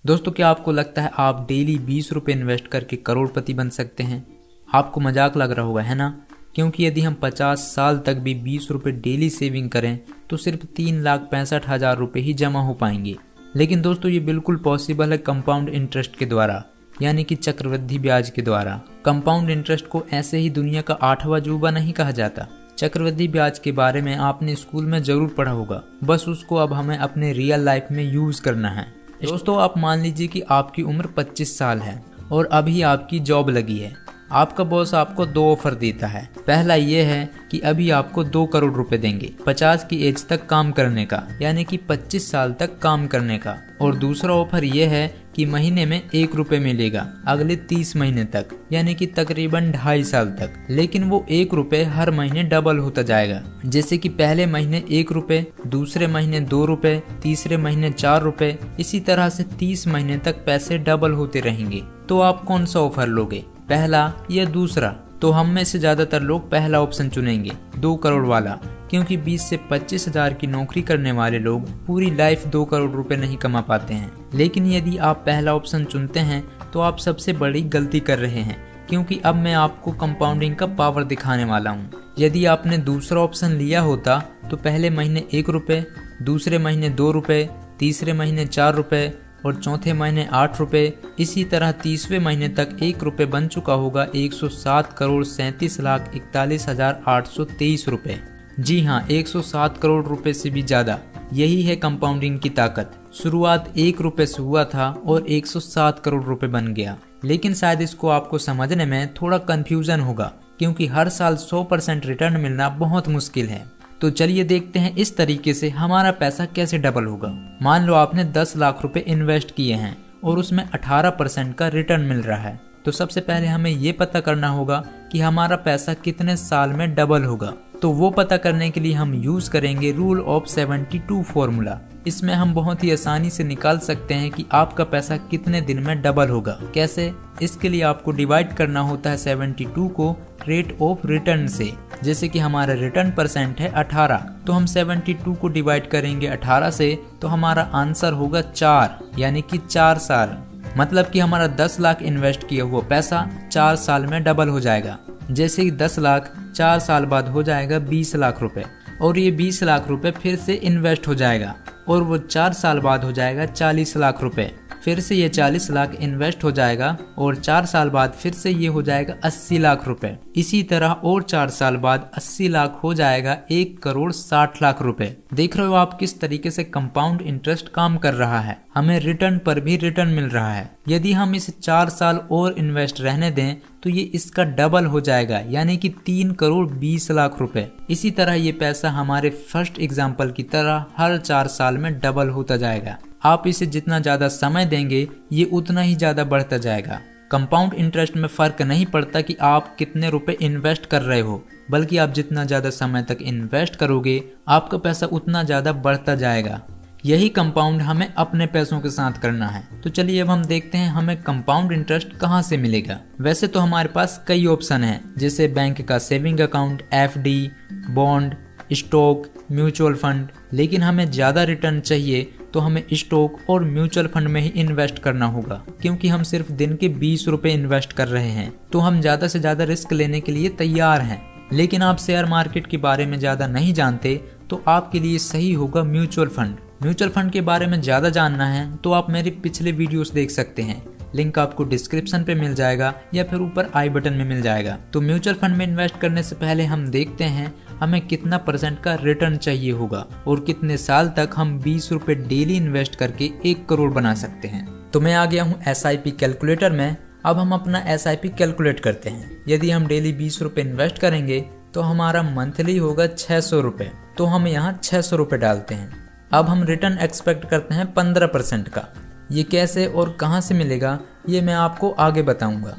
दोस्तों, क्या आपको लगता है आप डेली 20 रुपये इन्वेस्ट करके करोड़पति बन सकते हैं? आपको मजाक लग रहा होगा, है ना? क्योंकि यदि हम 50 साल तक भी 20 रुपये डेली सेविंग करें तो सिर्फ 3,65,000 रुपये ही जमा हो पाएंगे। लेकिन दोस्तों, ये बिल्कुल पॉसिबल है कंपाउंड इंटरेस्ट के द्वारा, यानी कि चक्रवृद्धि ब्याज के द्वारा। कंपाउंड इंटरेस्ट को ऐसे ही दुनिया का 8वां अजूबा नहीं कहा जाता। चक्रवृद्धि ब्याज के बारे में आपने स्कूल में जरूर पढ़ा होगा, बस उसको अब हमें अपने रियल लाइफ में यूज करना है। दोस्तों, आप मान लीजिए कि आपकी उम्र 25 साल है और अभी आपकी जॉब लगी है। आपका बॉस आपको 2 ऑफर देता है। पहला ये है कि अभी आपको 2 करोड़ रुपए देंगे 50 की एज तक काम करने का, यानी कि 25 साल तक काम करने का। और दूसरा ऑफर ये है कि महीने में 1 रुपए मिलेगा अगले 30 महीने तक, यानी कि तकरीबन 2.5 साल तक। लेकिन वो 1 रुपए हर महीने डबल होता जाएगा। जैसे कि पहले महीने 1 रुपए, दूसरे महीने 2 रुपए, तीसरे महीने 4 रुपए, इसी तरह से 30 महीने तक पैसे डबल होते रहेंगे। तो आप कौन सा ऑफर लोगे, पहला या दूसरा? तो हम में से ज्यादातर लोग पहला ऑप्शन चुनेंगे, 2 करोड़ वाला, क्योंकि 20 से 25 हजार की नौकरी करने वाले लोग पूरी लाइफ 2 करोड़ रुपए नहीं कमा पाते हैं। लेकिन यदि आप पहला ऑप्शन चुनते हैं तो आप सबसे बड़ी गलती कर रहे हैं, क्योंकि अब मैं आपको कंपाउंडिंग का पावर दिखाने वाला हूँ। यदि आपने दूसरा ऑप्शन लिया होता तो पहले महीने 1 रुपए, दूसरे महीने 2 रुपए, तीसरे महीने 4 रुपए और चौथे महीने 8 रुपए, इसी तरह 30वें महीने तक 1 रुपए बन चुका होगा 107 करोड़ 37,41,823 रुपए। जी हाँ, 107 करोड़ रुपए से भी ज्यादा। यही है कंपाउंडिंग की ताकत। शुरुआत 1 रुपए से हुआ था और 107 करोड़ रुपए बन गया। लेकिन शायद इसको आपको समझने में थोड़ा कंफ्यूजन होगा, क्योंकि हर साल 100% रिटर्न मिलना बहुत मुश्किल है। तो चलिए देखते हैं इस तरीके से हमारा पैसा कैसे डबल होगा। मान लो आपने 10 लाख रुपए इन्वेस्ट किए हैं और उसमें 18% का रिटर्न मिल रहा है। तो सबसे पहले हमें ये पता करना होगा कि हमारा पैसा कितने साल में डबल होगा। तो वो पता करने के लिए हम यूज करेंगे रूल ऑफ 72 फॉर्मूला। इसमें हम बहुत ही आसानी से निकाल सकते हैं कि आपका पैसा कितने दिन में डबल होगा। कैसे? इसके लिए आपको डिवाइड करना होता है 72 को रेट ऑफ रिटर्न से। जैसे कि हमारा रिटर्न परसेंट है 18, तो हम 72 को डिवाइड करेंगे 18 से, तो हमारा आंसर होगा 4, यानी कि 4 साल। मतलब कि हमारा 10 लाख इन्वेस्ट किया हुआ पैसा 4 साल में डबल हो जाएगा। जैसे कि 10 लाख 4 साल बाद हो जाएगा 20 लाख रुपए, और ये 20 लाख रुपए फिर से इन्वेस्ट हो जाएगा और वो 4 साल बाद हो जाएगा 40 लाख रुपए। फिर से ये 40 लाख इन्वेस्ट हो जाएगा और 4 साल बाद फिर से ये हो जाएगा 80 लाख रुपए। इसी तरह और 4 साल बाद 80 लाख हो जाएगा 1 करोड़ 60 लाख रुपए। देख रहे हो आप किस तरीके से कंपाउंड इंटरेस्ट काम कर रहा है। हमें रिटर्न पर भी रिटर्न मिल रहा है। यदि हम इसे 4 साल और इन्वेस्ट रहने दें तो ये इसका डबल हो जाएगा, यानी कि 3 करोड़ 20 लाख रुपए। इसी तरह ये पैसा हमारे फर्स्ट एग्जाम्पल की तरह हर 4 साल में डबल होता जाएगा। आप इसे जितना ज्यादा समय देंगे ये उतना ही ज्यादा बढ़ता जाएगा। कंपाउंड इंटरेस्ट में फर्क नहीं पड़ता कि आप कितने रुपए इन्वेस्ट कर रहे हो, बल्कि आप जितना ज्यादा समय तक इन्वेस्ट करोगे आपका पैसा उतना ज्यादा बढ़ता जाएगा। यही कंपाउंड हमें अपने पैसों के साथ करना है। तो चलिए अब हम देखते हैं हमें कंपाउंड इंटरेस्ट कहाँ से मिलेगा। वैसे तो हमारे पास कई ऑप्शन हैं, जैसे बैंक का saving account, FD, bond, stock, mutual fund. लेकिन हमें ज्यादा रिटर्न चाहिए तो हमें स्टॉक और म्यूचुअल फंड में ही इन्वेस्ट करना होगा, क्योंकि हम सिर्फ दिन के 20 रुपए इन्वेस्ट कर रहे हैं, तो हम ज्यादा से ज्यादा रिस्क लेने के लिए तैयार हैं। लेकिन आप शेयर मार्केट के बारे में ज्यादा नहीं जानते तो आपके लिए सही होगा म्यूचुअल फंड। म्यूचुअल फंड के बारे में ज्यादा जानना है तो आप मेरे पिछले वीडियोस देख सकते हैं, लिंक आपको डिस्क्रिप्शन पे मिल जाएगा या फिर ऊपर आई बटन में मिल जाएगा। तो म्यूचुअल फंड में इन्वेस्ट करने से पहले हम देखते हैं हमें कितना % का रिटर्न चाहिए होगा और कितने साल तक हम 20 रुपए डेली इन्वेस्ट करके 1 करोड़ बना सकते हैं। तो मैं आ गया हूँ SIP कैलकुलेटर में। अब हम अपना SIP कैलकुलेट करते हैं। यदि हम डेली 20 रुपए इन्वेस्ट करेंगे तो हमारा मंथली होगा 600 रुपए। तो हम यहाँ 600 रुपए डालते हैं। अब हम रिटर्न एक्सपेक्ट करते हैं 15% का। ये कैसे और कहाँ से मिलेगा ये मैं आपको आगे बताऊंगा।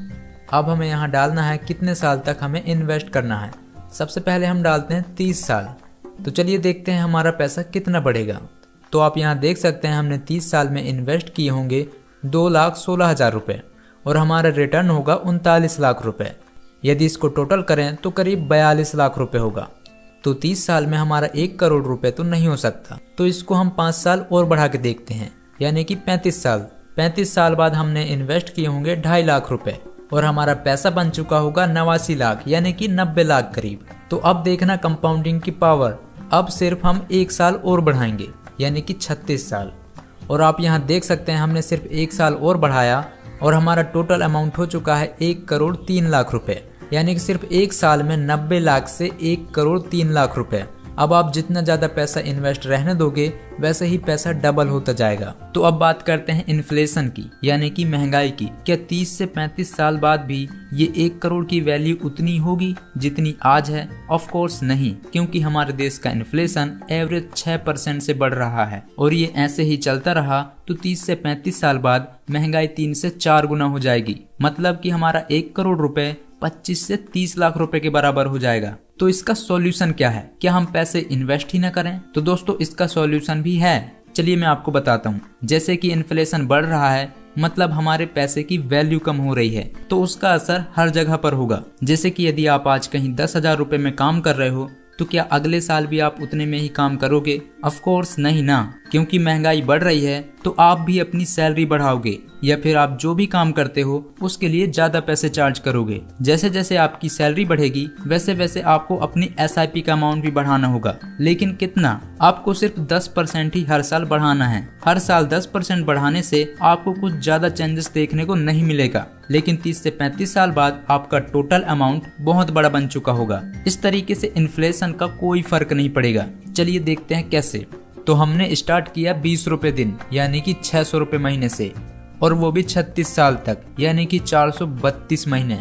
अब हमें यहाँ डालना है कितने साल तक हमें इन्वेस्ट करना है। सबसे पहले हम डालते हैं 30 साल। तो चलिए देखते हैं हमारा पैसा कितना बढ़ेगा। तो आप यहाँ देख सकते हैं हमने 30 साल में इन्वेस्ट किए होंगे 2,16,000 रुपये और हमारा रिटर्न होगा 39 लाख रुपए। यदि इसको टोटल करें तो करीब 42 लाख रुपए होगा। तो 30 साल में हमारा 1 करोड़ रुपए तो नहीं हो सकता, तो इसको हम 5 साल और बढ़ा के देखते हैं, यानी कि 35 साल। 35 साल बाद हमने इन्वेस्ट किए होंगे 2.5 लाख रुपए और हमारा पैसा बन चुका होगा 89 लाख यानी कि 90 लाख करीब। तो अब देखना कंपाउंडिंग की पावर, अब सिर्फ हम 1 साल और बढ़ाएंगे यानी कि 36 साल। और आप यहाँ देख सकते हैं हमने सिर्फ 1 साल और बढ़ाया और हमारा टोटल अमाउंट हो चुका है 1 करोड़ 3 लाख रुपए, यानी कि सिर्फ 1 साल में 90 लाख से 1 करोड़ 3 लाख रुपए। अब आप जितना ज़्यादा पैसा इन्वेस्ट रहने दोगे वैसे ही पैसा डबल होता जाएगा। तो अब बात करते हैं इन्फ्लेशन की यानी कि महंगाई की। क्या 30 से 35 साल बाद भी ये 1 करोड़ की वैल्यू उतनी होगी जितनी आज है? ऑफ कोर्स नहीं, क्योंकि हमारे देश का इन्फ्लेशन एवरेज 6% से बढ़ रहा है और ये ऐसे ही चलता रहा तो 30 से 35 साल बाद महंगाई 3 से 4 गुना हो जाएगी। मतलब कि हमारा 1 करोड़ रुपए 25 से 30 लाख रुपए के बराबर हो जाएगा। तो इसका सॉल्यूशन क्या है? क्या हम पैसे इन्वेस्ट ही ना करें? तो दोस्तों इसका सॉल्यूशन भी है, चलिए मैं आपको बताता हूँ। जैसे कि इन्फ्लेशन बढ़ रहा है मतलब हमारे पैसे की वैल्यू कम हो रही है, तो उसका असर हर जगह पर होगा। जैसे कि यदि आप आज कहीं 10,000 रुपए में काम कर रहे हो तो क्या अगले साल भी आप उतने में ही काम करोगे? ऑफ कोर्स नहीं ना, क्योंकि महंगाई बढ़ रही है तो आप भी अपनी सैलरी बढ़ाओगे या फिर आप जो भी काम करते हो उसके लिए ज्यादा पैसे चार्ज करोगे। जैसे जैसे आपकी सैलरी बढ़ेगी वैसे वैसे आपको अपनी SIP का अमाउंट भी बढ़ाना होगा। लेकिन कितना? आपको सिर्फ 10% ही हर साल बढ़ाना है। हर साल 10% बढ़ाने से आपको कुछ ज्यादा चेंजेस देखने को नहीं मिलेगा, लेकिन 30 से 35 साल बाद आपका टोटल अमाउंट बहुत बड़ा बन चुका होगा। इस तरीके से इन्फ्लेशन का कोई फर्क नहीं पड़ेगा। चलिए देखते हैं कैसे। तो हमने स्टार्ट किया 20 रुपए दिन यानी कि 600 रुपए महीने से, और वो भी 36 साल तक यानी कि 432 महीने।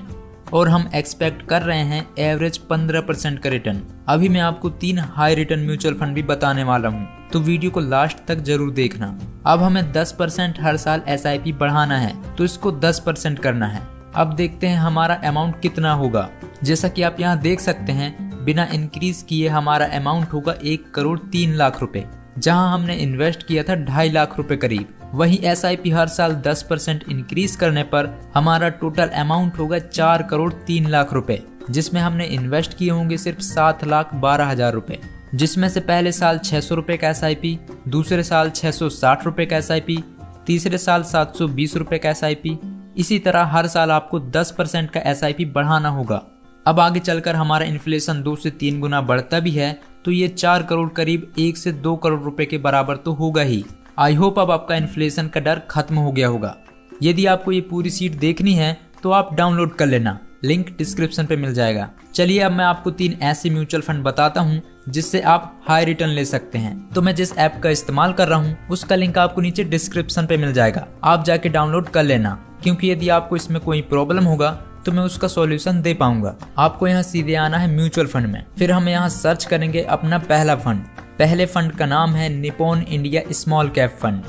और हम एक्सपेक्ट कर रहे हैं एवरेज 15% का रिटर्न। अभी मैं आपको 3 हाई रिटर्न म्यूचुअल फंड भी बताने वाला हूँ, तो वीडियो को लास्ट तक जरूर देखना। अब हमें 10% हर साल SIP बढ़ाना है तो इसको 10% करना है। अब देखते हैं हमारा अमाउंट कितना होगा। जैसा कि आप यहाँ देख सकते हैं बिना इंक्रीज किए हमारा अमाउंट होगा 1 करोड़ 3 लाख रुपए, जहां हमने इन्वेस्ट किया था 2.5 लाख रुपए करीब। वहीं SIP हर साल 10% इंक्रीज करने पर हमारा टोटल अमाउंट होगा 4 करोड़ 3 लाख रुपए, जिसमें हमने इन्वेस्ट किए होंगे सिर्फ 7,12,000 रुपए। जिसमें से पहले साल 600 रुपए का SIP, दूसरे साल 660 रुपए का SIP, तीसरे साल 720 रुपए का SIP। इसी तरह हर साल आपको 10% का SIP बढ़ाना होगा। अब आगे चलकर हमारा इन्फ्लेशन 2 से 3 गुना बढ़ता भी है तो ये 4 करोड़ करीब 1 से 2 करोड़ रुपए के बराबर तो होगा ही। आई होप अब आपका इन्फ्लेशन का डर खत्म हो गया होगा। यदि आपको ये पूरी शीट देखनी है तो आप डाउनलोड कर लेना, लिंक डिस्क्रिप्शन पे मिल जाएगा। चलिए अब मैं आपको 3 ऐसे म्यूचुअल फंड बताता हूँ जिससे आप हाई रिटर्न ले सकते हैं। तो मैं जिस ऐप का इस्तेमाल कर रहा हूँ उसका लिंक आपको नीचे डिस्क्रिप्शन पे मिल जाएगा, आप जाके डाउनलोड कर लेना, क्योंकि यदि आपको इसमें कोई प्रॉब्लम होगा तो मैं उसका सॉल्यूशन दे पाऊंगा। आपको यहाँ सीधे आना है म्यूचुअल फंड में, फिर हम यहाँ सर्च करेंगे अपना पहला फंड। पहले फंड का नाम है Nippon India small cap fund.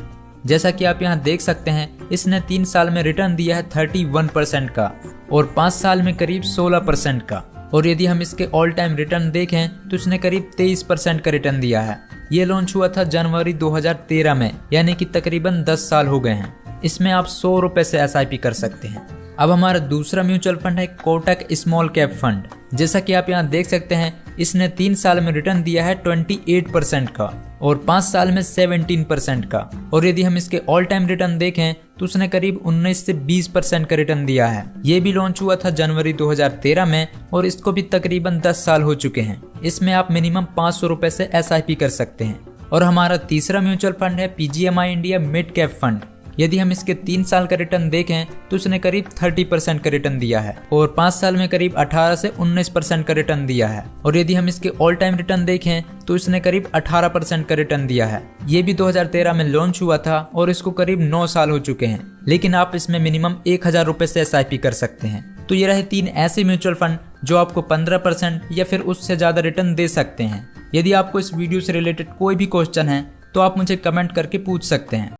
जैसा कि आप यहाँ देख सकते हैं इसने 3 साल में रिटर्न दिया है 31% का और 5 साल में करीब 16% का। और यदि हम इसके ऑल टाइम रिटर्न देखें तो इसने करीब 23% का रिटर्न दिया है। ये लॉन्च हुआ था जनवरी 2013 में, यानी कि तकरीबन 10 साल हो गए हैं। इसमें आप 100 रुपए से SIP कर सकते हैं। अब हमारा दूसरा म्यूचुअल फंड है कोटक स्मॉल कैप फंड। जैसा कि आप यहाँ देख सकते हैं इसने 3 साल में रिटर्न दिया है 28% का और 5 साल में 17% का। और यदि हम इसके ऑल टाइम रिटर्न देखें तो उसने करीब 19 से 20% का रिटर्न दिया है। ये भी लॉन्च हुआ था जनवरी 2013 में और इसको भी तकरीबन 10 साल हो चुके हैं। इसमें आप मिनिमम 500 रुपए से SIP कर सकते हैं। और हमारा तीसरा म्यूचुअल फंड है PGMI India mid cap fund. यदि हम इसके 3 साल का रिटर्न देखें तो उसने करीब 30% का रिटर्न दिया है और 5 साल में करीब 18 से 19% का रिटर्न दिया है। और यदि हम इसके ऑल टाइम रिटर्न देखें तो इसने करीब 18% का रिटर्न दिया है। ये भी 2013 में लॉन्च हुआ था और इसको करीब 9 साल हो चुके हैं, लेकिन आप इसमें मिनिमम 1000 रुपए से SIP कर सकते हैं। तो ये रहे 3 ऐसे म्यूचुअल फंड जो आपको 15% या फिर उससे ज्यादा रिटर्न दे सकते हैं। यदि आपको इस वीडियो से रिलेटेड कोई भी क्वेश्चन है तो आप मुझे कमेंट करके पूछ सकते हैं।